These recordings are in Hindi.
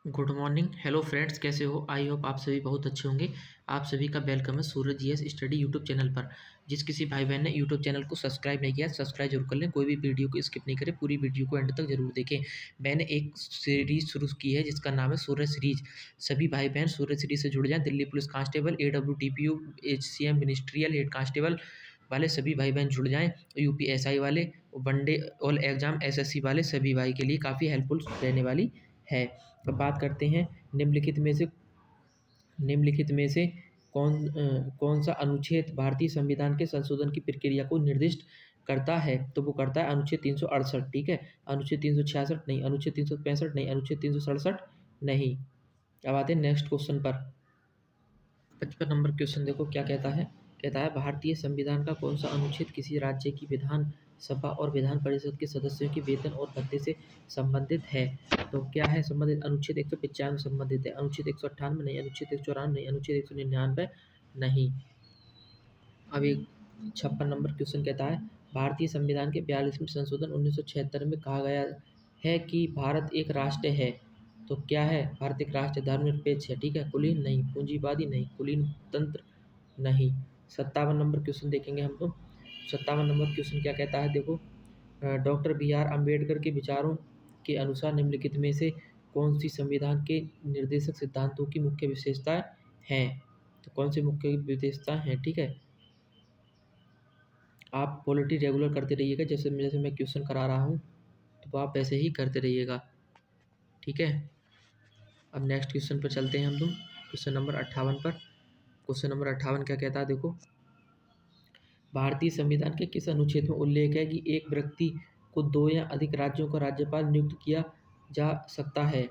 गुड मॉर्निंग हेलो फ्रेंड्स, कैसे हो? आई होप आप सभी बहुत अच्छे होंगे। आप सभी का वेलकम है सूरज जीएस स्टडी यूट्यूब चैनल पर। जिस किसी भाई बहन ने यूट्यूब चैनल को सब्सक्राइब नहीं किया, सब्सक्राइब जरूर कर लें। कोई भी वीडियो को स्किप नहीं करें, पूरी वीडियो को एंड तक जरूर देखें। मैंने एक सीरीज शुरू की है जिसका नाम है सूरज सीरीज। सभी भाई बहन सूरज सीरीज से जुड़ जाएं। Delhi police constable, AWTPU, HCM ministerial head constable वाले सभी भाई बहन जुड़ जाएं। UPSI वाले, वनडे ऑल एग्जाम SSC वाले सभी भाई के लिए काफ़ी हेल्पफुल रहने वाली है। अब बात करते हैं निम्नलिखित में से कौन सा अनुच्छेद भारतीय संविधान के संशोधन की प्रक्रिया को निर्दिष्ट करता है? तो वो करता है अनुच्छेद 368। ठीक है, अनुच्छेद 366 नहीं, अनुच्छेद 365 नहीं, अनुच्छेद 367 नहीं। अब आते हैं नेक्स्ट क्वेश्चन पर। 55 नंबर क्वेश्चन देखो क्या कहता है। कहता है भारतीय संविधान का कौन सा अनुच्छेद किसी राज्य की विधान सभा और विधान परिषद के सदस्यों के वेतन और भत्ते से संबंधित है? तो क्या है संबंधित? अनुच्छेद 195 संबंधित है। अनुच्छेद 198 नहीं, अनुच्छेद 194 नहीं, अनुच्छेद 199 नहीं। अब एक 56 नंबर क्वेश्चन कहता है भारतीय संविधान के 42वें संशोधन 1976 में कहा गया है कि भारत एक राष्ट्र है। तो क्या है? भारत एक राष्ट्र धर्मनिरपेक्ष है। ठीक है, कुलीन नहीं, पूंजीवादी नहीं, कुलीन तंत्र नहीं। 57 नंबर क्वेश्चन देखेंगे हम तो। 57 नंबर क्वेश्चन क्या कहता है देखो। डॉक्टर BR अम्बेडकर के विचारों के अनुसार निम्नलिखित में से कौन सी संविधान के निर्देशक सिद्धांतों की मुख्य विशेषताएं हैं? तो कौन सी मुख्य विशेषताएं हैं? ठीक है, आप पॉलिटी रेगुलर करते रहिएगा। जैसे जैसे मैं क्वेश्चन करा रहा हूँ तो आप ऐसे ही करते रहिएगा। ठीक है, अब नेक्स्ट क्वेश्चन पर चलते हैं हम लोग, क्वेश्चन नंबर 58 पर। क्वेश्चन नंबर 58 क्या कहता है देखो। भारतीय संविधान के किस अनुच्छेद में उल्लेख है कि एक व्यक्ति को 2 या अधिक राज्यों का राज्यपाल नियुक्त किया जा सकता है?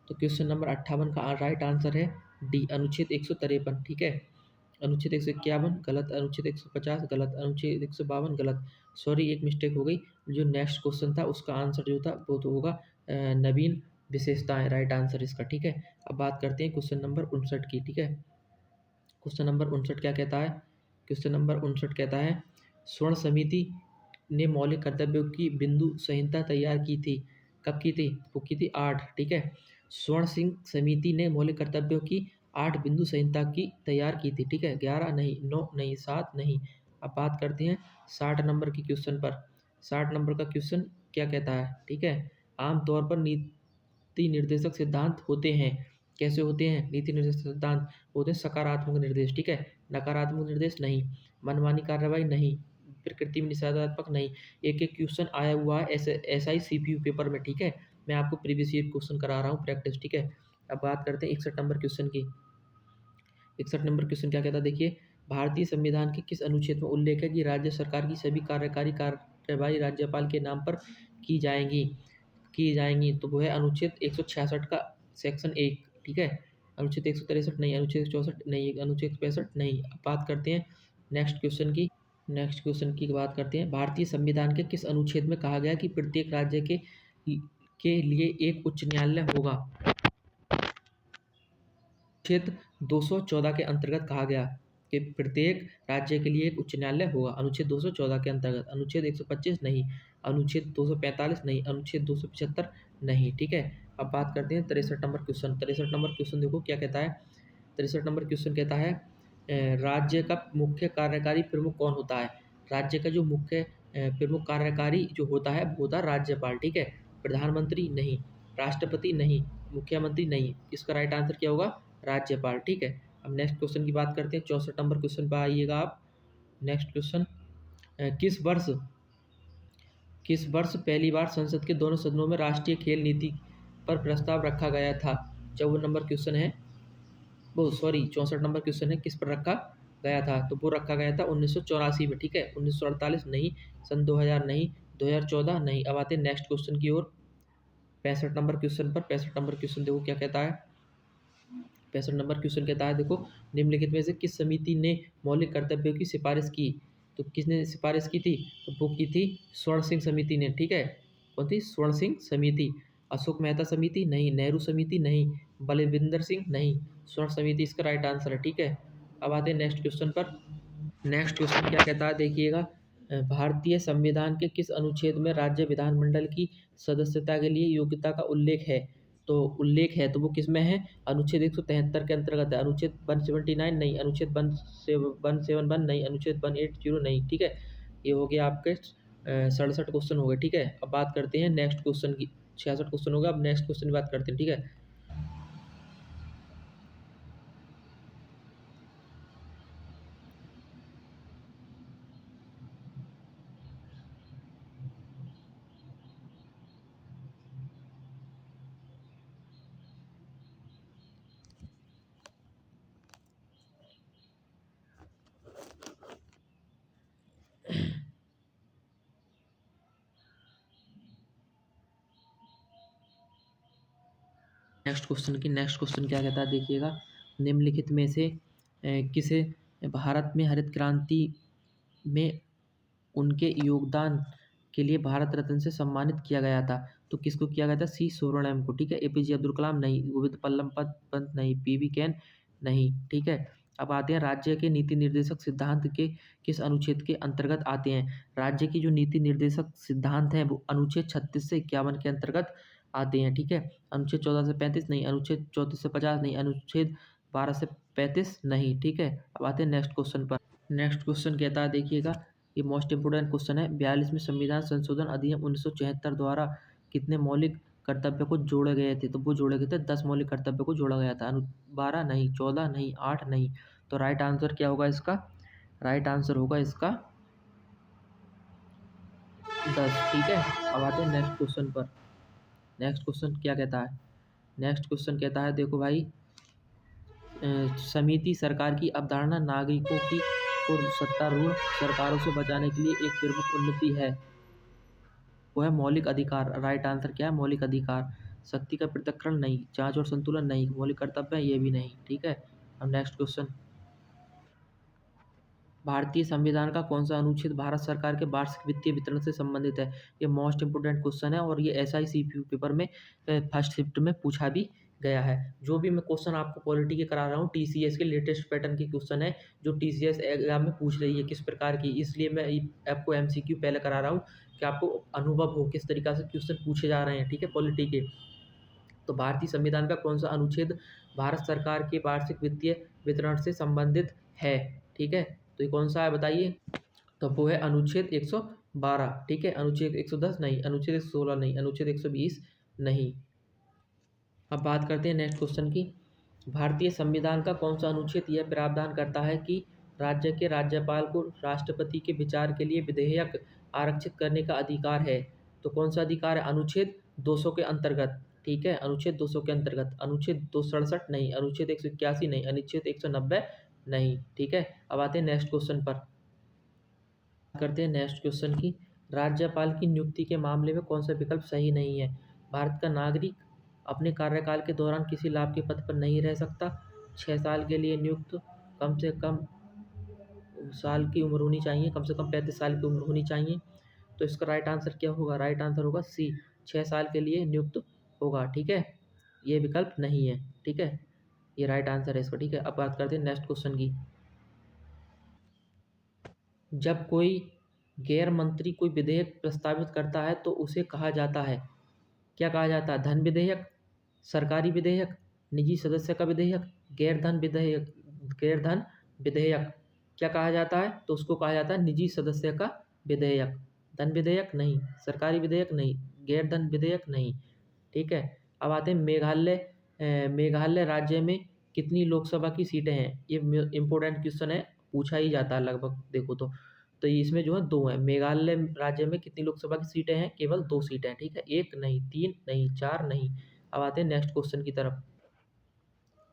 तो क्वेश्चन नंबर 58 का राइट आंसर है डी, अनुच्छेद 153। ठीक है, अनुच्छेद 151 गलत, अनुच्छेद 150 गलत, अनुच्छेद 152 गलत। सॉरी, एक मिस्टेक हो गई। जो नेक्स्ट क्वेश्चन था उसका आंसर जो था वो तो होगा नवीन विशेषताएं, राइट आंसर इसका। ठीक है, अब बात करते हैं क्वेश्चन नंबर 59 की। ठीक है, क्वेश्चन नंबर 59 क्या कहता है। क्वेश्चन नंबर 59 कहता है स्वर्ण समिति ने मौलिक कर्तव्यों की बिंदु संहिता तैयार की थी। कब की थी? वो की थी 8। ठीक है, स्वर्ण सिंह समिति ने मौलिक कर्तव्यों की 8 बिंदु संहिता की तैयार की थी। ठीक है, 11 नहीं, 9 नहीं, 7 नहीं। अब बात करते हैं 60 नंबर के क्वेश्चन पर। 60 नंबर का क्वेश्चन क्या कहता है? ठीक है, आमतौर पर नीति निर्देशक सिद्धांत होते हैं। कैसे होते हैं नीति निर्देशक सिद्धांत? होते हैं सकारात्मक निर्देश। ठीक है, नकारात्मक निर्देश नहीं, मनमानी कार्रवाई नहीं, प्रकृति में निषेधात्मक नहीं। एक एक क्वेश्चन आया हुआ है SI CPU पेपर में। ठीक है, मैं आपको प्रीवियस ईयर क्वेश्चन करा रहा हूँ प्रैक्टिस। ठीक है, अब बात करते हैं 61 नंबर क्वेश्चन की। 61 नंबर क्वेश्चन क्या कहता है देखिए। भारतीय संविधान के किस अनुच्छेद में उल्लेख है कि राज्य सरकार की सभी कार्यकारी कार्यवाही राज्यपाल के नाम पर की जाएंगी? तो वो है अनुच्छेद 166 का सेक्शन 1। ठीक है, अनुच्छेद 163 नहीं, अनुच्छेद 164 नहीं, अनुच्छेद 165 नहीं। अब बात करते हैं नेक्स्ट क्वेश्चन की। नेक्स्ट क्वेश्चन की बात करते हैं भारतीय संविधान के किस अनुच्छेद में कहा गया कि प्रत्येक राज्य के लिए एक उच्च न्यायालय होगा? अनुच्छेद 214 के अंतर्गत कहा गया कि प्रत्येक राज्य के लिए एक उच्च न्यायालय होगा। अनुच्छेद 214 के अंतर्गत। अनुच्छेद 125 नहीं, अनुच्छेद 245 नहीं, अनुच्छेद 275 नहीं। ठीक है, अब बात करते हैं 63 नंबर क्वेश्चन। 63 नंबर क्वेश्चन देखो क्या कहता है। 63 नंबर क्वेश्चन कहता है राज्य का मुख्य कार्यकारी प्रमुख कौन होता है? राज्य का जो मुख्य प्रमुख कार्यकारी जो होता है वो होता है राज्यपाल। ठीक है, प्रधानमंत्री नहीं, राष्ट्रपति नहीं, मुख्यमंत्री नहीं। इसका राइट आंसर क्या होगा? राज्यपाल। ठीक है, अब नेक्स्ट क्वेश्चन की बात करते हैं। 64 नंबर क्वेश्चन पर आइएगा आप। नेक्स्ट क्वेश्चन, किस वर्ष पहली बार संसद के दोनों सदनों में राष्ट्रीय खेल नीति पर प्रस्ताव रखा गया था? 54 नंबर क्वेश्चन है वो, सॉरी 64 नंबर क्वेश्चन है किस पर रखा गया था? तो वो रखा गया था 1984 में। ठीक है, 1948 नहीं, सन 2000 नहीं, 2014 नहीं। अब आते हैं नेक्स्ट क्वेश्चन की ओर। 65 नंबर क्वेश्चन पर। 65 नंबर क्वेश्चन देखो क्या कहता है। 65 नंबर क्वेश्चन कहता है देखो निम्नलिखित में से किस समिति ने मौलिक कर्तव्यों की सिफारिश की? तो किसने सिफारिश की थी? तो वो की थी स्वर्ण सिंह समिति ने। ठीक है, कौन थी? स्वर्ण सिंह समिति। अशोक मेहता समिति नहीं, नेहरू समिति नहीं, बलविंदर सिंह नहीं, स्वर्ण समिति इसका राइट आंसर है। ठीक है, अब आते हैं नेक्स्ट क्वेश्चन पर। नेक्स्ट क्वेश्चन क्या कहता है देखिएगा। भारतीय संविधान के किस अनुच्छेद में राज्य विधानमंडल की सदस्यता के लिए योग्यता का उल्लेख है? तो उल्लेख है तो वो किस में है? अनुच्छेद 173 के अंतर्गत है। अनुच्छेद 179 नहीं, अनुच्छेद 171 नहीं, अनुच्छेद 180 नहीं। ठीक है, ये हो गया आपके 67 क्वेश्चन हो गए। ठीक है, अब बात करते हैं नेक्स्ट क्वेश्चन की। 66 क्वेश्चन होगा, अब नेक्स्ट क्वेश्चन की बात करते हैं। ठीक है, नेक्स्ट क्वेश्चन क्या कहता है देखिएगा। निम्नलिखित में से किसे भारत में हरित क्रांति में उनके योगदान के लिए भारत रत्न से सम्मानित किया गया था? तो किसको किया गया था? सी सोरोनम को। ठीक है, एपीजे अब्दुल कलाम नहीं, गोविंद बल्लभ पंत नहीं, पीवी कैन नहीं। ठीक है, अब आते हैं राज्य के नीति निर्देशक सिद्धांत के किस अनुच्छेद के अंतर्गत आते हैं? राज्य की जो नीति निर्देशक सिद्धांत हैं वो अनुच्छेद 36 से 51 के अंतर्गत आते हैं। ठीक है, अनुच्छेद 14 से 35 नहीं, अनुच्छेद 34 से 50 नहीं, अनुच्छेद 12 से 35 नहीं। ठीक है, अब आते हैं नेक्स्ट क्वेश्चन पर। नेक्स्ट क्वेश्चन कहता है देखिएगा, ये मोस्ट इंपोर्टेंट क्वेश्चन है। 42वें संविधान संशोधन अधिनियम 1974 द्वारा कितने मौलिक कर्तव्य को जोड़े गए थे? तो वो जोड़े गए थे 10 मौलिक कर्तव्य को जोड़ा गया था। 12 नहीं, 14 नहीं, 8 नहीं। तो राइट आंसर क्या होगा इसका? राइट आंसर होगा इसका 10। ठीक है, अब आते हैं नेक्स्ट क्वेश्चन पर। नेक्स्ट क्वेश्चन क्या कहता है? नेक्स्ट क्वेश्चन कहता है देखो भाई, समिति सरकार की अवधारणा नागरिकों की को सत्तारूढ़ सरकारों से बचाने के लिए एक प्रमुख उन्नति है, वो है मौलिक अधिकार। राइट आंसर क्या है? मौलिक अधिकार। शक्ति का पृथक्करण नहीं, जांच और संतुलन नहीं, मौलिक कर्तव्य है ये भी नहीं। ठीक है, अब नेक्स्ट क्वेश्चन। भारतीय संविधान का कौन सा अनुच्छेद भारत सरकार के वार्षिक वित्तीय वितरण से संबंधित है? ये मोस्ट इंपोर्टेंट क्वेश्चन है और ये SICPU पेपर में फर्स्ट शिफ्ट में पूछा भी गया है। जो भी मैं क्वेश्चन आपको पॉलिटी के करा रहा हूँ, TCS के लेटेस्ट पैटर्न की क्वेश्चन है जो TCS एग्जाम में पूछ रही है किस प्रकार की, इसलिए मैं आपको MCQ पहले करा रहा हूँ कि आपको अनुभव हो किस तरीका से क्वेश्चन पूछे जा रहे हैं। ठीक है, पॉलिटी के। तो भारतीय संविधान का कौन सा अनुच्छेद भारत सरकार के वार्षिक वित्तीय वितरण से संबंधित है? ठीक है, तो ये कौन सा है बताइए? तो वो है अनुच्छेद 112। ठीक है, अनुच्छेद 110 नहीं, अनुच्छेद 116 नहीं, अनुच्छेद 120 नहीं। अब बात करते हैं नेक्स्ट क्वेश्चन की। भारतीय संविधान का कौन सा अनुच्छेद यह प्रावधान करता है कि राज्य के राज्यपाल को राष्ट्रपति के विचार के लिए विधेयक आरक्षित करने का अधिकार है? तो कौन सा अधिकार है? अनुच्छेद 200 के अंतर्गत। ठीक है, अनुच्छेद 200 के अंतर्गत। अनुच्छेद 267 नहीं, अनुच्छेद 181 नहीं, अनुच्छेद 190 नहीं। ठीक है, अब आते हैं नेक्स्ट क्वेश्चन पर। करते हैं नेक्स्ट क्वेश्चन की। राज्यपाल की नियुक्ति के मामले में कौन सा विकल्प सही नहीं है? भारत का नागरिक अपने कार्यकाल के दौरान किसी लाभ के पद पर नहीं रह सकता, 6 साल के लिए नियुक्त, कम से कम साल की उम्र होनी चाहिए, कम से कम 35 साल की उम्र होनी चाहिए। तो इसका राइट आंसर क्या होगा? राइट आंसर होगा सी, 6 साल के लिए नियुक्त होगा। ठीक है, ये विकल्प नहीं है। ठीक है, ये राइट आंसर है इसका। ठीक है, अब बात करते हैं नेक्स्ट क्वेश्चन की। जब कोई गैर मंत्री कोई विधेयक प्रस्तावित करता है तो उसे कहा जाता है, क्या कहा जाता है? धन विधेयक, सरकारी विधेयक, निजी सदस्य का विधेयक, गैर धन विधेयक। क्या कहा जाता है? तो उसको कहा जाता है निजी सदस्य का विधेयक। धन विधेयक नहीं, सरकारी विधेयक नहीं, गैर धन विधेयक नहीं। ठीक है, अब आते हैं मेघालय। मेघालय राज्य में कितनी लोकसभा की सीटें हैं? ये इम्पोर्टेंट क्वेश्चन है, पूछा ही जाता है लगभग देखो तो ये इसमें जो है 2 है। मेघालय राज्य में कितनी लोकसभा की सीटें हैं? केवल 2 सीटें हैं। ठीक है, 1 नहीं, 3 नहीं, 4 नहीं। अब आते हैं नेक्स्ट क्वेश्चन की तरफ।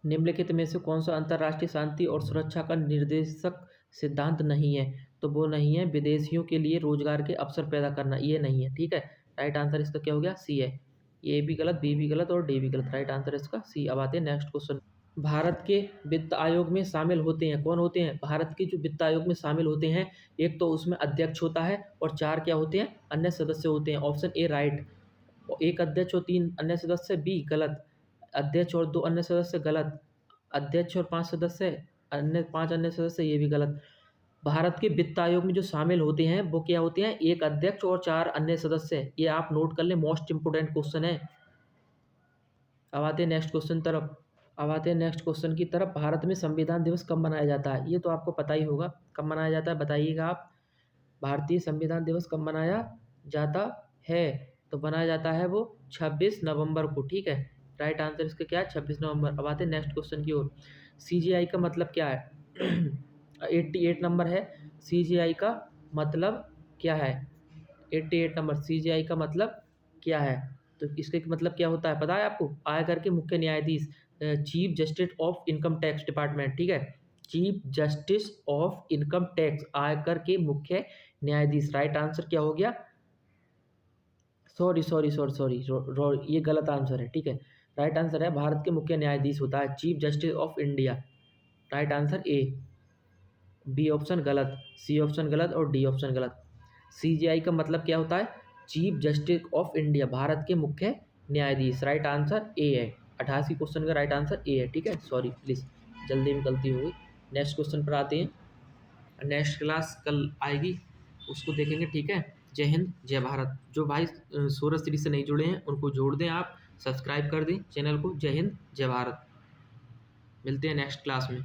निम्नलिखित में से कौन सा अंतर्राष्ट्रीय शांति और सुरक्षा का निर्देशक सिद्धांत नहीं है? तो वो नहीं है विदेशियों के लिए रोजगार के अवसर पैदा करना, ये नहीं है। ठीक है, राइट आंसर इसका क्या हो गया? सी है। ए भी गलत, बी भी गलत और डी भी गलत। राइट आंसर इसका सी। अब आते हैं नेक्स्ट क्वेश्चन। भारत के वित्त आयोग में शामिल होते हैं, कौन होते हैं? भारत के जो वित्त आयोग में शामिल होते हैं, एक तो उसमें अध्यक्ष होता है और 4 क्या होते हैं? अन्य सदस्य होते हैं। Option A right. एक अध्यक्ष और 3 अन्य सदस्य, बी गलत। अध्यक्ष और 2 अन्य सदस्य, गलत। अध्यक्ष और 5 सदस्य, अन्य 5 अन्य सदस्य, ये भी गलत। भारत के वित्त आयोग में जो शामिल होते हैं वो क्या होते हैं? एक अध्यक्ष और 4 अन्य सदस्य। ये आप नोट कर लें, मोस्ट इंपोर्टेंट क्वेश्चन है। अब आते हैं नेक्स्ट क्वेश्चन तरफ। अब आते हैं नेक्स्ट क्वेश्चन की तरफ। भारत में संविधान दिवस कब मनाया जाता है? ये तो आपको पता ही होगा कब मनाया जाता है, बताइएगा आप। भारतीय संविधान दिवस कब मनाया जाता है? तो मनाया जाता है वो 26 नवंबर को, ठीक है। राइट आंसर इसका क्या है? 26 नवंबर। अब आते हैं नेक्स्ट क्वेश्चन की ओर। CGI का मतलब क्या है? 88 नंबर है। CGI का मतलब क्या है? 88 नंबर, CGI का मतलब क्या है? तो इसके मतलब क्या होता है पता है आपको? आयकर के मुख्य न्यायाधीश, chief justice of income tax department, ठीक है। Chief justice of income tax, आयकर के मुख्य न्यायाधीश। राइट आंसर क्या हो गया? सॉरी, ये गलत आंसर है, ठीक है। राइट आंसर है भारत के मुख्य न्यायाधीश होता है chief justice of India. Right answer A. B option गलत, सी ऑप्शन गलत और डी ऑप्शन गलत। CGI का मतलब क्या होता है? Chief justice of India, Bharat के मुख्य न्यायाधीश। राइट आंसर ए है। 88 क्वेश्चन का राइट आंसर ए है, ठीक है। सॉरी प्लीज़, जल्दी में गलती हो गई। नेक्स्ट क्वेश्चन पर आते हैं। नेक्स्ट क्लास कल आएगी, उसको देखेंगे, ठीक है। जय हिंद जय भारत। जो भाई सूरज सीरीज से नहीं जुड़े हैं उनको जोड़ दें, आप सब्सक्राइब कर दें चैनल को। जय हिंद जय भारत। मिलते हैं नेक्स्ट क्लास में।